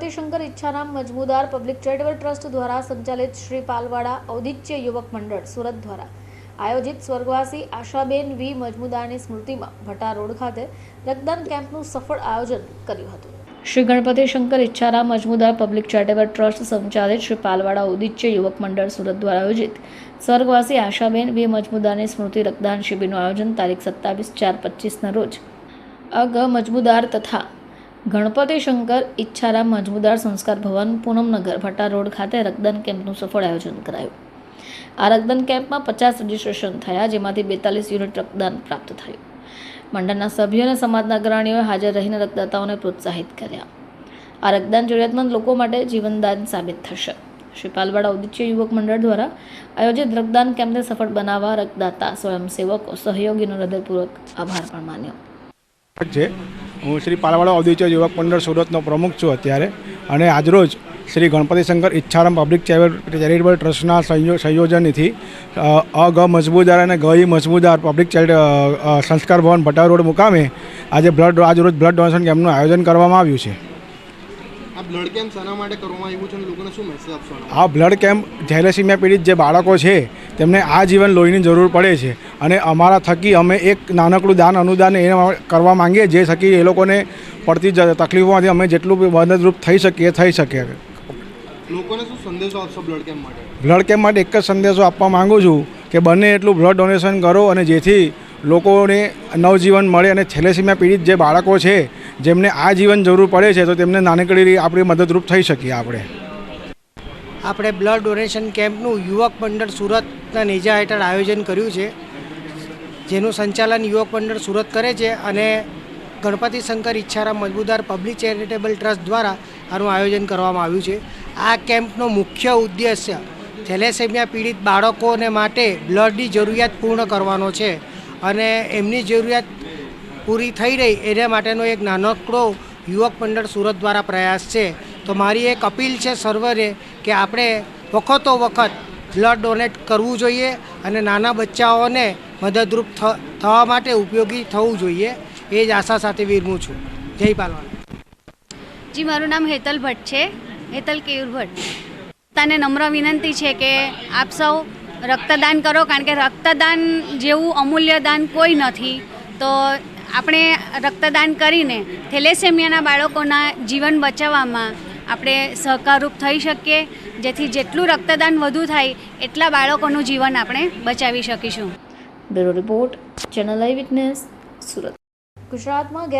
ગણપતિ શંકર ઈચ્છારામ મજમુદાર public charitable trust દ્વારા સંચાલિત શ્રી પાલવાડા ઔદિત્ય યુવક મંડળ સુરત દ્વારા આયોજિત સ્વર્ગવાસી આશાબેન વી મજમુદારની સ્મૃતિમાં ભટ્ટા રોડ ખાતે રક્તદાન કેમ્પનું સફળ આયોજન કર્યું હતું। શ્રી ગણપતિ શંકર ઈચ્છારામ મજમુદાર પબ્લિક ચેરિટેબલ ટ્રસ્ટ સંચાલિત શ્રી પાલવાડા ઔદિત્ય યુવક મંડળ સુરત દ્વારા આયોજિત સ્વર્ગવાસી આશાબેન વી મજમુદારની સ્મૃતિ રક્તદાન શિબિરનું આયોજન તારીખ 27/4/25ના રોજ અગ મજમુદાર તથા ગણપતિ શંકર ઈચ્છારામ મજમુદાર સંસ્કાર ભવન પૂનમનગર ભટ્ટા રોડ ખાતે રક્તદાન કેમ્પનું સફળ આયોજન કરાયું। આ રક્તદાન કેમ્પમાં 50 રજીસ્ટ્રેશન થયા, જેમાંથી 42 યુનિટ રક્તદાન પ્રાપ્ત થયું। મંડળના સભ્યો અને સમાજના અગ્રણીઓએ હાજર રહીને રક્તદાતાઓને પ્રોત્સાહિત કર્યા। આ રક્તદાન જરૂરિયાતમંદ લોકો માટે જીવનદાન સાબિત થશે। શ્રી પાલવાડા ઔદિત્ય યુવક મંડળ દ્વારા આયોજિત રક્તદાન કેમ્પને સફળ બનાવવા રક્તદાતા સ્વયંસેવકો સહયોગીનો હૃદયપૂર્વક આભાર પણ માન્યો। હું શ્રી પાલવાડા ઔદિત્ય યુવક મંડળ સુરતનો પ્રમુખ છું અત્યારે, અને આજરોજ શ્રી ગણપતિ શંકર ઈચ્છારામ પબ્લિક ચેરિટેબલ ટ્રસ્ટના સંયોજનથી અગ મજમુદાર અને ગઈ મજમુદાર પબ્લિક સંસ્કાર ભવન ભટ્ટા રોડ મુકામે આજરોજ બ્લડ ડોનેશન કેમ્પનું આયોજન કરવામાં આવ્યું છે। આ બ્લડ કેમ્પ શાના માટે કરવામાં આવ્યું છે અને લોકોને શું મેસેજ આપશો? આ બ્લડ કેમ્પ થેલેસીમિયા પીડિત જે બાળકો છે તેમને આજીવન લોહીની જરૂર પડે છે, અને અમારા થકી અમે એક નાનકડું દાન અનુદાન એ કરવા માંગીએ, જે થકી એ લોકોને પડતી તકલીફોમાંથી અમે જેટલું મદદરૂપ થઈ શકીએ થઈ શકે। લોકોને શું સંદેશો આપશો બ્લડ કેમ્પ માટે? બ્લડ કેમ્પ માટે એક જ સંદેશો આપવા માગું છું કે બને એટલું બ્લડ ડોનેશન કરો, અને જેથી લોકોને નવજીવન મળે, અને થેલેસીમિયા પીડિત જે બાળકો છે જેમને આ જીવન જરૂર પડે છે તો તેમને નાનકડી આપણે મદદરૂપ થઈ શકીએ। આપણે બ્લડ ડોનેશન કેમ્પનું યુવક મંડળ સુરતના નેજા હેઠળ આયોજન કર્યું છે, જેનું સંચાલન યુવક મંડળ સુરત કરે છે, અને ગણપતિ શંકર ઈચ્છારામ મજમુદાર પબ્લિક ચેરિટેબલ ટ્રસ્ટ દ્વારા આનું આયોજન કરવામાં આવ્યું છે। આ કેમ્પનો મુખ્ય ઉદ્દેશ્ય થેલેસેમિયા પીડિત બાળકોને માટે બ્લડની જરૂરિયાત પૂર્ણ કરવાનો છે, અને એમની જરૂરિયાત પૂરી થઈ રહી એના માટેનો એક નાનકડો યુવક મંડળ સુરત દ્વારા પ્રયાસ છે। તો મારી એક અપીલ છે સર્વને કે આપણે વખતો વખત બ્લડ ડોનેટ કરવું જોઈએ, અને નાના બચ્ચાઓને મદદરૂપ થવા માટે ઉપયોગી થવું જોઈએ, એ જ આશા સાથે વિરમું છું। જય પાલવાડા। જી, મારું નામ હેતલ ભટ્ટ છે, હેતલ કેયુર ભટ્ટ। તને નમ્ર વિનંતી છે કે આપ સૌ રક્તદાન કરો, કારણ કે રક્તદાન જેવું અમૂલ્ય દાન કોઈ નથી। તો આપણે રક્તદાન કરીને થેલેસેમિયાના બાળકોના જીવન બચાવવામાં આપણે સહકારરૂપ થઈ શકીએ, જેથી જેટલું રક્તદાન વધુ થાય એટલા બાળકોનું જીવન આપણે બચાવી શકીશું। બ્યુરો રિપોર્ટ, ચેનલ આઈ વિટનેસ, સુરત। ગુજરાતમાં